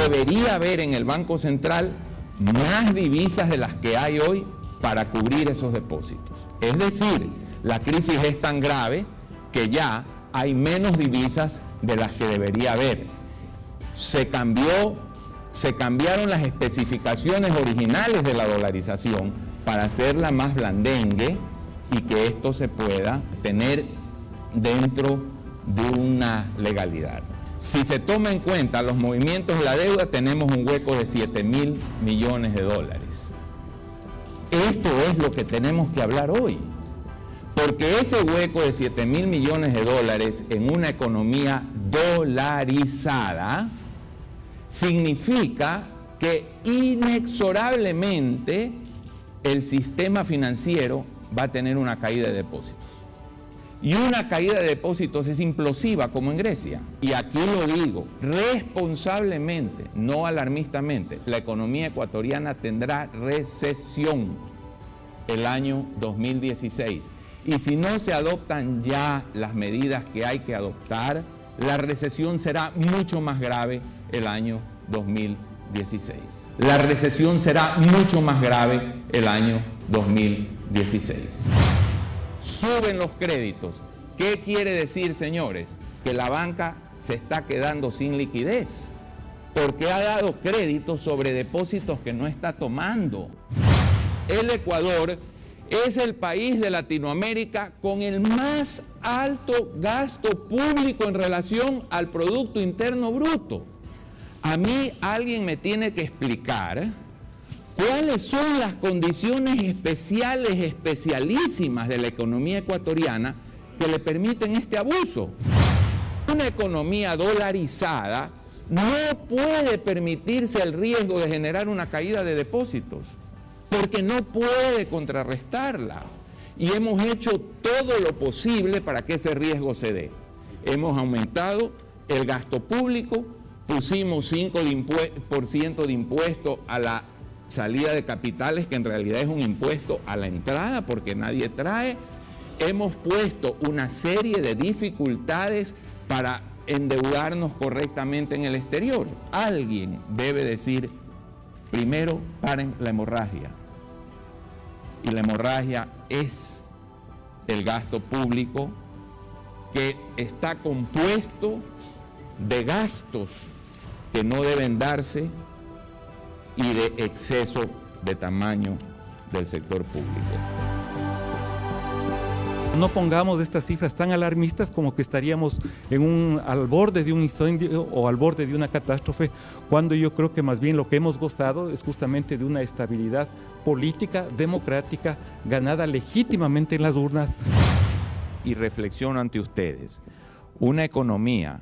debería haber en el Banco Central más divisas de las que hay hoy para cubrir esos depósitos. Es decir, la crisis es tan grave que ya hay menos divisas de las que debería haber. Se cambiaron las especificaciones originales de la dolarización para hacerla más blandengue y que esto se pueda tener dentro de una legalidad. Si se toma en cuenta los movimientos de la deuda, tenemos un hueco de 7.000 millones de dólares. Esto es lo que tenemos que hablar hoy, porque ese hueco de 7.000 millones de dólares en una economía dolarizada significa que inexorablemente el sistema financiero va a tener una caída de depósitos. Y una caída de depósitos es implosiva, como en Grecia. Y aquí lo digo responsablemente, no alarmistamente, la economía ecuatoriana tendrá recesión el año 2016. Y si no se adoptan ya las medidas que hay que adoptar, la recesión será mucho más grave el año 2016. La recesión será mucho más grave el año 2016. Suben los créditos. ¿Qué quiere decir, señores? Que la banca se está quedando sin liquidez, porque ha dado créditos sobre depósitos que no está tomando. El Ecuador es el país de Latinoamérica con el más alto gasto público en relación al Producto Interno Bruto. A mí alguien me tiene que explicar ¿cuáles son las condiciones especiales, especialísimas de la economía ecuatoriana que le permiten este abuso? Una economía dolarizada no puede permitirse el riesgo de generar una caída de depósitos, porque no puede contrarrestarla. Y hemos hecho todo lo posible para que ese riesgo se dé. Hemos aumentado el gasto público, pusimos 5% de impuesto a la salida de capitales, que en realidad es un impuesto a la entrada porque nadie trae. Hemos puesto una serie de dificultades para endeudarnos correctamente en el exterior. Alguien debe decir, primero, paren la hemorragia. Y la hemorragia es el gasto público, que está compuesto de gastos que no deben darse y de exceso de tamaño del sector público. No pongamos estas cifras tan alarmistas como que estaríamos al borde de un incendio o al borde de una catástrofe, cuando yo creo que más bien lo que hemos gozado es justamente de una estabilidad política, democrática, ganada legítimamente en las urnas. Y reflexiono ante ustedes, una economía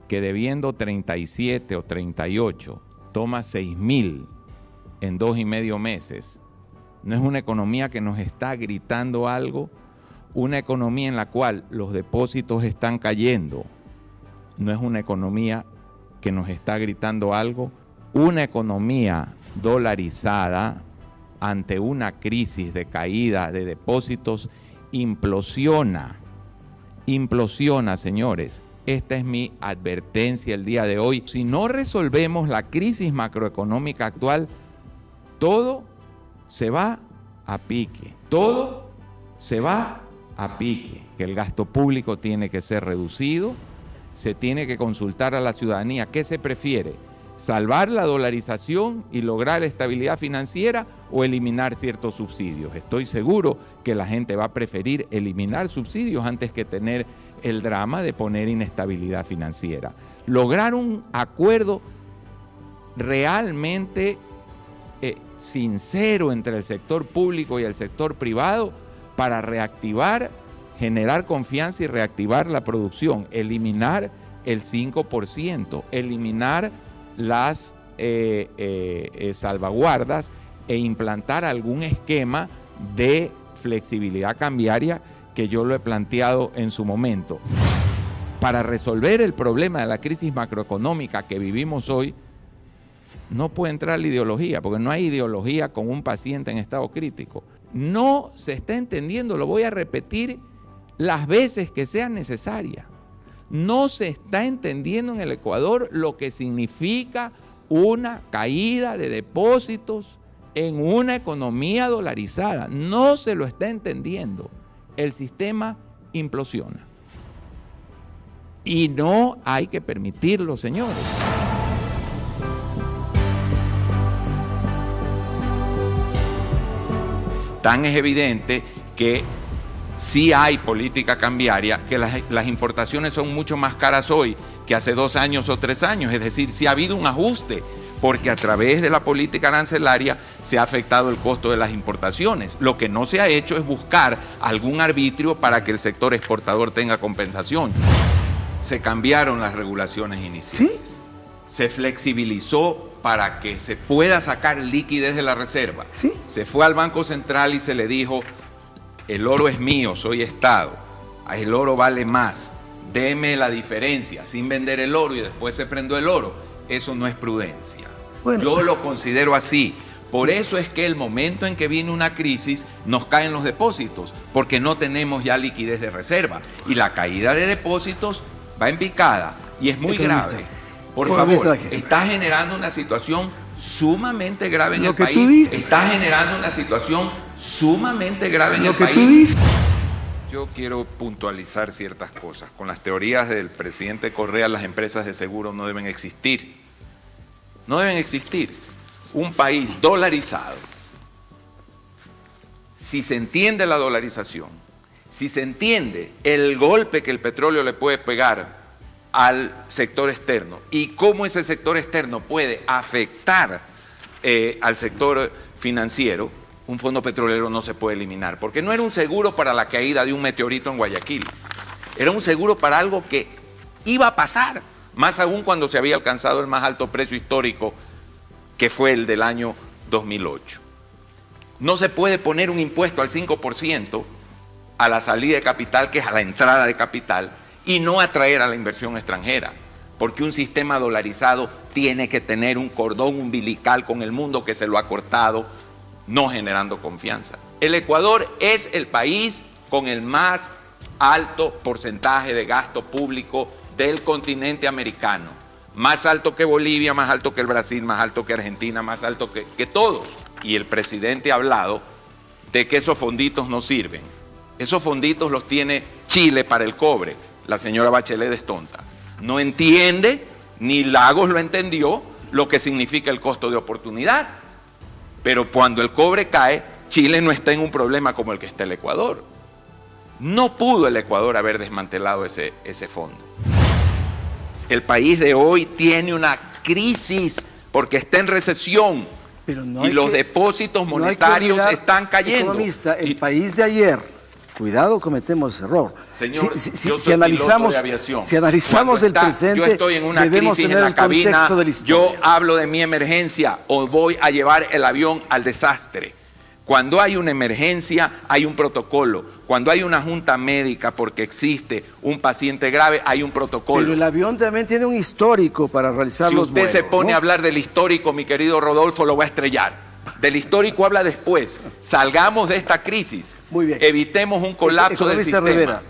que debiendo 37 o 38 toma 6.000 en 2,5 meses, ¿no es una economía que nos está gritando algo? Una economía en la cual los depósitos están cayendo, ¿no es una economía que nos está gritando algo? Una economía dolarizada ante una crisis de caída de depósitos implosiona, señores. Esta es mi advertencia el día de hoy. Si no resolvemos la crisis macroeconómica actual, todo se va a pique. Todo se va a pique. Que el gasto público tiene que ser reducido, se tiene que consultar a la ciudadanía qué se prefiere, salvar la dolarización y lograr estabilidad financiera o eliminar ciertos subsidios. Estoy seguro que la gente va a preferir eliminar subsidios antes que tener el drama de poner inestabilidad financiera. Lograr un acuerdo realmente sincero entre el sector público y el sector privado para reactivar, generar confianza y reactivar la producción, eliminar el 5%, eliminar las salvaguardas e implantar algún esquema de flexibilidad cambiaria que yo lo he planteado en su momento. Para resolver el problema de la crisis macroeconómica que vivimos hoy, no puede entrar la ideología, porque no hay ideología con un paciente en estado crítico. No se está entendiendo, lo voy a repetir las veces que sean necesarias. No se está entendiendo en el Ecuador lo que significa una caída de depósitos en una economía dolarizada. No se lo está entendiendo. El sistema implosiona. Y no hay que permitirlo, señores. Tan es evidente que sí hay política cambiaria, que las importaciones son mucho más caras hoy que hace 2 años o 3 años. Es decir, sí ha habido un ajuste, porque a través de la política arancelaria se ha afectado el costo de las importaciones. Lo que no se ha hecho es buscar algún arbitrio para que el sector exportador tenga compensación. Se cambiaron las regulaciones iniciales. ¿Sí? Se flexibilizó para que se pueda sacar liquidez de la reserva. ¿Sí? Se fue al Banco Central y se le dijo: el oro es mío, soy Estado, el oro vale más, deme la diferencia, sin vender el oro, y después se prendó el oro. Eso no es prudencia. Bueno, yo lo considero así. Por eso es que el momento en que viene una crisis nos caen los depósitos, porque no tenemos ya liquidez de reserva. Y la caída de depósitos va en picada y es muy grave. Por favor, está generando una situación sumamente grave en el país. Está generando una situación sumamente grave en el país. Yo quiero puntualizar ciertas cosas. Con las teorías del presidente Correa, las empresas de seguro no deben existir. No deben existir. Un país dolarizado, si se entiende la dolarización, si se entiende el golpe que el petróleo le puede pegar al sector externo y cómo ese sector externo puede afectar al sector financiero, un fondo petrolero no se puede eliminar, porque no era un seguro para la caída de un meteorito en Guayaquil, era un seguro para algo que iba a pasar, más aún cuando se había alcanzado el más alto precio histórico, que fue el del año 2008. No se puede poner un impuesto al 5% a la salida de capital, que es a la entrada de capital, y no atraer a la inversión extranjera, porque un sistema dolarizado tiene que tener un cordón umbilical con el mundo que se lo ha cortado, no generando confianza. El Ecuador es el país con el más alto porcentaje de gasto público del continente americano. Más alto que Bolivia, más alto que el Brasil, más alto que Argentina, más alto que todos. Y el presidente ha hablado de que esos fonditos no sirven. Esos fonditos los tiene Chile para el cobre. La señora Bachelet es tonta. No entiende, ni Lagos lo entendió, lo que significa el costo de oportunidad. Pero cuando el cobre cae, Chile no está en un problema como el que está el Ecuador. No pudo el Ecuador haber desmantelado ese fondo. El país de hoy tiene una crisis porque está en recesión, pero no y los depósitos monetarios están cayendo. Economista, el país de ayer, cuidado, cometemos error. Señor, si analizamos el presente, yo estoy en una debemos crisis tener en la cabina, contexto de la historia. Yo hablo de mi emergencia o voy a llevar el avión al desastre. Cuando hay una emergencia, hay un protocolo. Cuando hay una junta médica porque existe un paciente grave, hay un protocolo. Pero el avión también tiene un histórico para realizar los vuelos. Si usted se pone a hablar del histórico, mi querido Rodolfo, lo va a estrellar. Del histórico habla después. Salgamos de esta crisis. Muy bien. Evitemos un colapso del sistema. Rivera.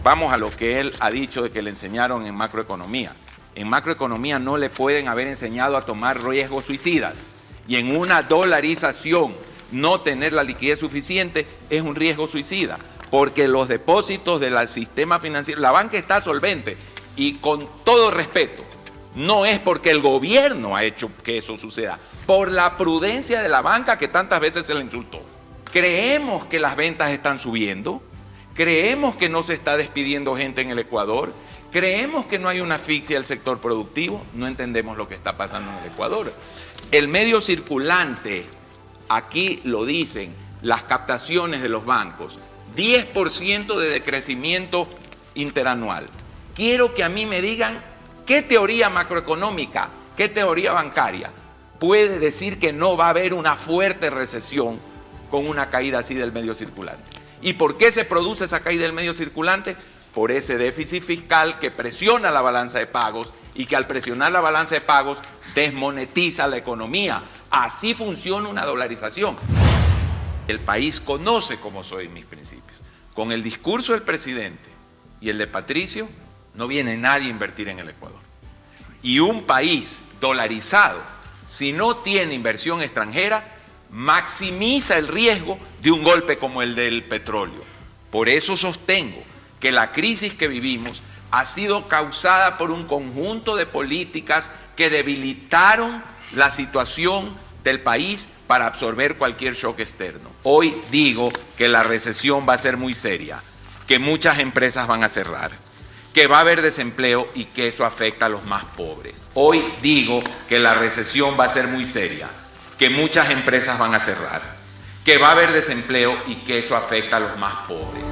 Vamos a lo que él ha dicho de que le enseñaron en macroeconomía. En macroeconomía no le pueden haber enseñado a tomar riesgos suicidas. Y en una dolarización, no tener la liquidez suficiente es un riesgo suicida, porque los depósitos del sistema financiero, la banca está solvente, y con todo respeto, no es porque el gobierno ha hecho que eso suceda, por la prudencia de la banca que tantas veces se le insultó. Creemos que las ventas están subiendo, creemos que no se está despidiendo gente en el Ecuador, creemos que no hay una asfixia del sector productivo, no entendemos lo que está pasando en el Ecuador. El medio circulante, aquí lo dicen, las captaciones de los bancos, 10% de decrecimiento interanual. Quiero que a mí me digan qué teoría macroeconómica, qué teoría bancaria puede decir que no va a haber una fuerte recesión con una caída así del medio circulante. ¿Y por qué se produce esa caída del medio circulante? Por ese déficit fiscal que presiona la balanza de pagos y que al presionar la balanza de pagos desmonetiza la economía. Así funciona una dolarización. El país conoce cómo soy mis principios. Con el discurso del presidente y el de Patricio, no viene nadie a invertir en el Ecuador. Y un país dolarizado, si no tiene inversión extranjera, maximiza el riesgo de un golpe como el del petróleo. Por eso sostengo que la crisis que vivimos ha sido causada por un conjunto de políticas que debilitaron la situación del país para absorber cualquier shock externo. Hoy digo que la recesión va a ser muy seria, que muchas empresas van a cerrar, que va a haber desempleo y que eso afecta a los más pobres. Hoy digo que la recesión va a ser muy seria, que muchas empresas van a cerrar, que va a haber desempleo y que eso afecta a los más pobres.